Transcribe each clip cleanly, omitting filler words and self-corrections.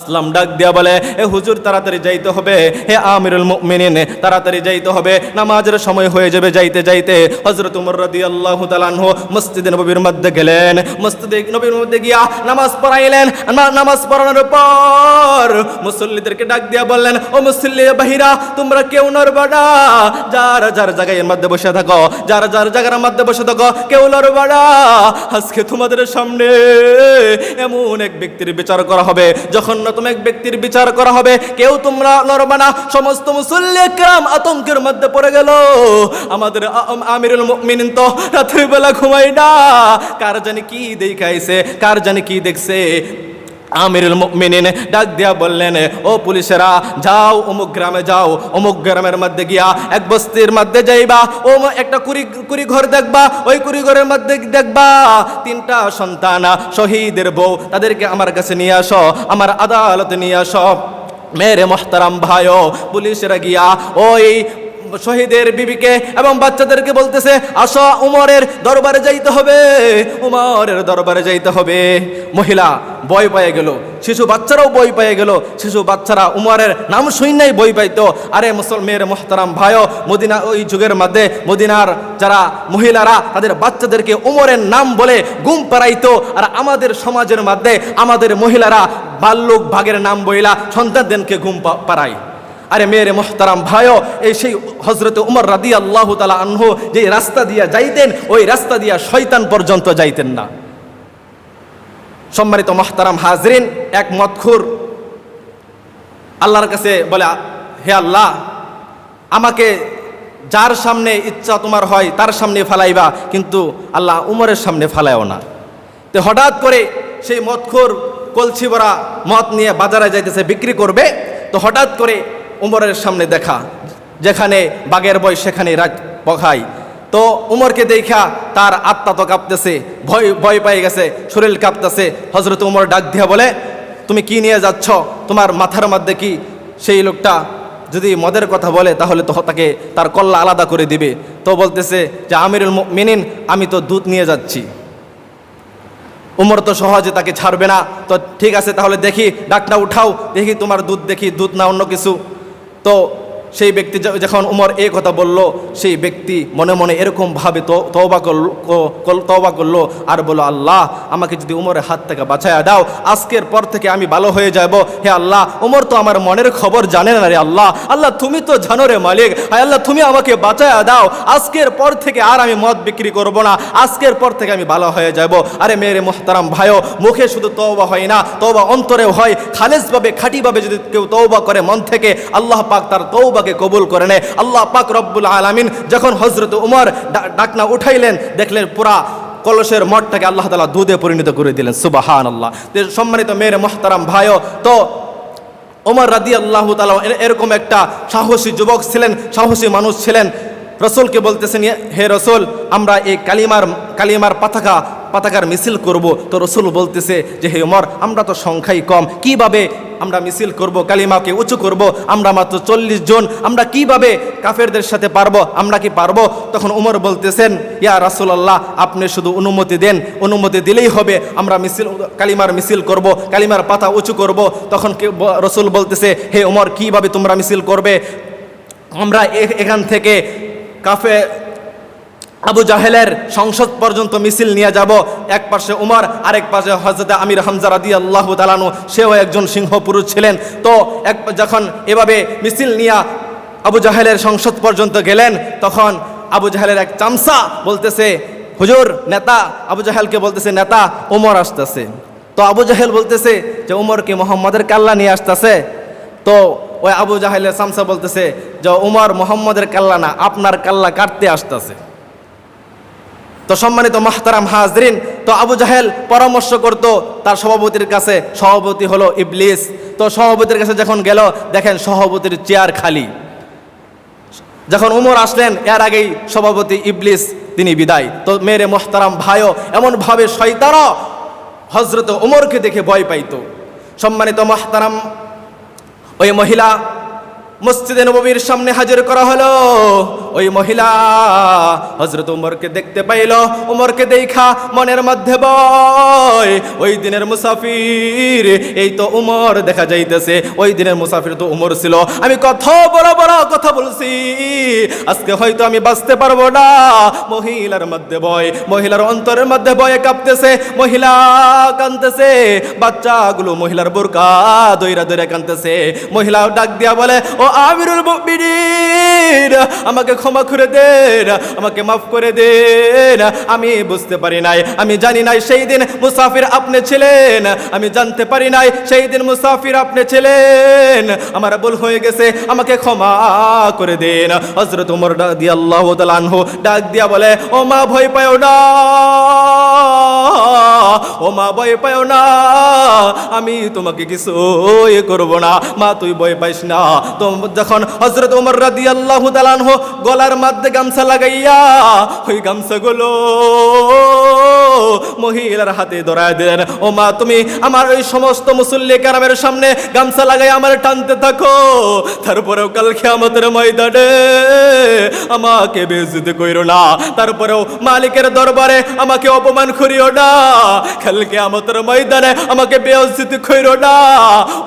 ইসলাম ডাক দিয়া বলে, এ হুজুর তাড়াতাড়ি যাইতে হবে, হে আমিরুল মুমিনিন তাড়াতাড়ি যাইতে হবে, নামাজের সময় হয়ে যাবে। যাইতে যাইতে হযরত ওমর রাদিয়াল্লাহু তাআলা আনহু মসজিদে নববীর মধ্যে গেলেন। মসজিদে নববীর মধ্যে গিয়া নামাজ পড়াইলেন। নামাজ পড়ানোর পর মুসল্লিদেরকে ডাক দিয়া বললেন, ও মুসল্লি বাহিরা, তোমরা কেউ নড়বা না, যার যার জায়গার মধ্যে বসে থাকো, যার যার জায়গার মধ্যে বসে থাকো, কেউ নড়বা না। আজকে তোমাদের সামনে এমন এক ব্যক্তির বিচার করা হবে, যখন তুমি এক ব্যক্তির বিচার করা হবে, কেউ তোমরা লড়বা না। সমস্ত মুসল্লি کرام আতঙ্কের মধ্যে পড়ে গেল। আমাদের আমিরুল মুমিনিন তো রাতের বেলা ঘুমায় না, কার জানি কি দেখাইছে, কার জানি কি দেখছে। আমিরুল মুমিনিন ডাক দিয়া বললেন, ও পুলিশেরা, যাও অমুক গ্রামে যাও, অমুক গ্রামের মধ্যে গিয়া এক বস্তির মধ্যে যাইবা, ও একটা কুড়ি ঘর দেখবা, ওই কুড়ি ঘরের মধ্যে দেখবা 3টা সন্তান শহীদের বউ, তাদেরকে আমার কাছে নিয়ে আসো, আমার আদালতে নিয়ে আসো। মেরে মোহতারাম ভাইও, পুলিশেরা গিয়া ওই শহীদের বিবিকে এবং বাচ্চাদেরকে বলতেছে, আসো উমরের দরবারে যাইতে হবে, উমরের দরবারে যাইতে হবে। মহিলা ভয় পেয়ে গেল, শিশু বাচ্চারাও ভয় পেয়ে গেল। শিশু বাচ্চারা উমরের নাম শুনলেই ভয় পাইতো। আরে মুসলমানের মোহতারাম ভাইও, মদিনা ওই যুগের মধ্যে মদিনার যারা মহিলারা তাদের বাচ্চাদেরকে উমরের নাম বলে ঘুম পাড়াইতো। আর আমাদের সমাজের মধ্যে আমাদের মহিলারা বাল্যক ভাগের নাম বইলা সন্তানদেরকে ঘুম পাড়ায়। আরে মেরে মোহতারাম ভাইও, এই সেই হযরত উমর রাদিয়াল্লাহু তাআলা আনহু যে রাস্তা দিয়া যাইতেন, ওই রাস্তা দিয়া শয়তান পর্যন্ত যাইতেন না। সম্মানিত মোহতারাম হাজরিন, এক মদখুর আল্লাহর কাছে বলে, হে আল্লাহ, আমাকে যার সামনে ইচ্ছা তোমার হয় তার সামনে ফালাইবা, কিন্তু আল্লাহ উমরের সামনে ফালাইও না। তো হঠাৎ করে সেই মদখুর কলসি ভরা মদ নিয়ে বাজারে যাইতেছে বিক্রি করবে। তো হঠাৎ করে উমরের সামনে দেখা, যেখানে বাঘের বয় সেখানে রাত পখায়। তো উমরকে দেখা তার আত্মা তো কাঁপতেছে, ভয় পেয়ে গেছে, শরীর কাঁপতেছে। হযরত উমর ডাক দিয়া বলে, তুমি কি নিয়ে যাচ্ছ, তোমার মাথার মধ্যে কি? সেই লোকটা যদি মদের কথা বলে তাহলে তো তাকে তার কল্লা আলাদা করে দিবে। তো বলতেছে যে আমিরুল মুমিনিন, আমি তো দুধ নিয়ে যাচ্ছি। উমর তো সহজে তাকে ছাড়বে না। তো ঠিক আছে, তাহলে দেখি ডাকটা উঠাও, দেখি তোমার দুধ, দেখি দুধ না অন্য কিছু। তো সেই ব্যক্তি যখন উমর এই কথা বলল, সেই ব্যক্তি মনে মনে এরকম ভাবে তওবা করলো আর বলল, আল্লাহ, আমাকে যদি উমরের হাত থেকে বাঁচায়া দাও, আজকের পর থেকে আমি ভালো হয়ে যাব। হে আল্লাহ, উমর তো আমার মনের খবর জানে না রে আল্লাহ, আল্লাহ তুমি তো জানো রে মালিক, হায় আল্লাহ তুমি আমাকে বাঁচায়া দাও, আজকের পর থেকে আর আমি মদ বিক্রি করব না, আজকের পর থেকে আমি ভালো হয়ে যাব। আরে মেরে মোহতারাম ভাইও, মুখে শুধু তওবা হয় না, তওবা অন্তরেও হয়। খালেসভাবে খাঁটিভাবে যদি কেউ তওবা করে মন থেকে, আল্লাহ পাক তার তওবাকে কবুল করে নেয়। আল্লাহ পাক রব্বুল আলামিন যখন হযরত উমর ডাকনা উঠাইলেন, দেখলেন পুরা কলসের মঠটাকে আল্লাহ তাআলা দুধে পরিণত করে দিলেন। সুবহানাল্লাহ। সম্মানিত মেরে মোহতারাম ভাইও, তো ওমর রাদিয়াল্লাহু তাআলা এরকম একটা সাহসী যুবক ছিলেন, সাহসী মানুষ ছিলেন। রসুলকে বলতেছেন, হে রসুল, আমরা এই কালিমার পতাকার মিছিল করব। তো রসুল বলতেছে যে হে ওমর, আমরা তো সংখ্যাই কম, কিভাবে আমরা মিছিল করব, কালিমাকে উঁচু করব? আমরা মাত্র 40 জন, আমরা কিভাবে কাফেরদের সাথে পারবো? আমরা কি পারবো? তখন উমর বলতেছেন, ইয়া রাসূলুল্লাহ, আপনি শুধু অনুমতি দেন, অনুমতি দিলেই হবে, আমরা কালিমার মিছিল করব, কালিমার পাতা উঁচু করব। তখন রসুল বলতেছে, হে ওমর, কিভাবে তোমরা মিছিল করবে? আমরা এখান থেকে আবু জাহেলের সংসদ পর্যন্ত মিছিল নিয়ে যাব। এক পাশে উমর, আরেক পাশে হযরত আমির হামজা রাদিয়াল্লাহু তাআলা আনহু, সেও একজন সিংহ পুরুষ ছিলেন। তো যখন এভাবে মিছিল নিয়ে আবু জাহেলের সংসদ পর্যন্ত গেলেন, তখন আবু জাহেলের এক চামচা বলতেছে, হুজুর, নেতা আবু জাহেলকে বলতেছে, নেতা উমর আসতেছে। তো আবু জাহেল বলতেছে যে উমর কি মুহাম্মদের কাল্লা নিয়ে আসতেছে? তো ওই আবু জাহেলের চামচা বলতেছে যে উমর মুহাম্মদের কাল্লা না, আপনার কাল্লা কাটতে আসতেছে। তো সম্মানিত মুহতারাম হাজরিন, তো আবু জাহেল পরামর্শ করত তার সভাপতির কাছে, সভাপতি হলো ইবলিস। তো সভাপতির কাছে যখন গেল, দেখেন সভাপতির চেয়ার খালি। যখন উমর আসলেন, এর আগেই সভাপতি ইবলিস তিনি বিদায়। তো মেরে মুহতারাম ভাইও, এমনভাবে শয়তানও হযরত উমরকে দেখে ভয় পাইত। সম্মানিত মুহতারাম, ওই মহিলা মসজিদে নববীর সামনে হাজির করা হলো। ওই মহিলা হযরত উমরকে দেখতে পাইল। উমরকে দেখা মনের মধ্যে ভয়, ওই দিনের মুসাফির এই তো উমর দেখা যাইতেছে, ওই দিনের মুসাফির তো উমর ছিল। আমি কত বড় বড় কথা বলছি, আজকে হয়তো আমি বাঁচতে পারবো না। মহিলার মধ্যে ভয়, মহিলার অন্তরের মধ্যে ভয়ে কাঁপতেছে, মহিলা কাঁদতেছে, বাচ্চাগুলো মহিলার বোরকা দইরা দইরা কাঁদতেছে। মহিলা ডাক দিয়া বলে, ও আমিরুল মুমিনিন, আমাকে ক্ষমা করে দেন, আমাকে মাফ করে দেন, আমি বুঝতে পারি নাই, আমি জানি নাই সেই দিন মুসাফির আপনি ছিলেন, আমি জানতে পারি নাই সেই দিন মুসাফির আপনি ছিলেন, আমার ভুল হয়ে গেছে, আমাকে ক্ষমা করে দেন। হযরত ওমর রাদিয়াল্লাহু তাআলা আনহু ডাক দিয়া বলে, ও মা ভয় পাও না, ও মা ভয় পাও না, আমি তোমাকে কিছু করব না, মা তুই ভয় পাইস না। তো যখন হযরত ওমর রাদিয়াল্লাহু তাআলা আনহু গলার মধ্যে গামছা লাগাইয়া ওই গামছাগুলো মহিলার হাতে ধরায় দিলেন, ও মা তুমি আমার ওই সমস্ত মুসল্লি কেরামের সামনে গামছা লাগাই আমার টানতে থাকো, তারপরেও কাল কিয়ামতের ময়দানে আমাকে বেইজ্জতি কইরো না, তারপরেও মালিকের দরবারে আমাকে অপমান করিও না, কাল কিয়ামতের ময়দানে আমাকে বেইজ্জতি কইরো না।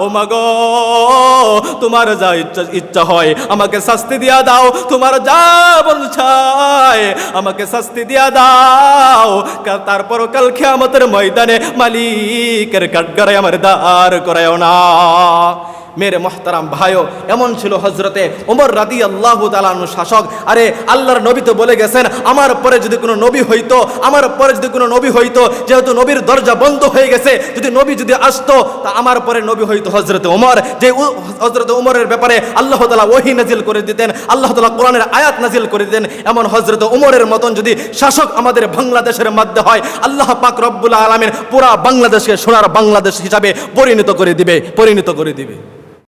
ও মা গো, তোমার যা ইচ্ছা হয় আমাকে শাস্তি দিয়া দাও, তোমার যা মন চায় আমাকে শাস্তি দিয়া দাও, তারপরও কাল কিয়ামতের ময়দানে মালিকের কাঠগড়ায় আমার দাঁড় করায়ও না। মেরে মোহতারাম ভাইও, এমন ছিল হযরতে ওমর রাদিয়াল্লাহু তাআলা আনহু শাসক। আরে আল্লাহর নবী তো বলে গেছেন, আমার পরে যদি কোনো নবী হইতো, আমার পরে যদি কোনো নবী হইতো, যেহেতু নবীর দরজা বন্ধ হয়ে গেছে, যদি নবী যদি আসতো তা আমার পরে নবী হইতো হযরতে ওমর। যে হযরতে ওমরের ব্যাপারে আল্লাহ তাআলা ওহী নাজিল করে দিতেন, আল্লাহ তাআলা কোরআনের আয়াত নাজিল করে দিতেন, এমন হযরতে ওমরের মতন যদি শাসক আমাদের বাংলাদেশের মধ্যে হয়, আল্লাহ পাক রব্বুল আলামিন পুরা বাংলাদেশকে সোনার বাংলাদেশ হিসাবে পরিণত করে দিবে।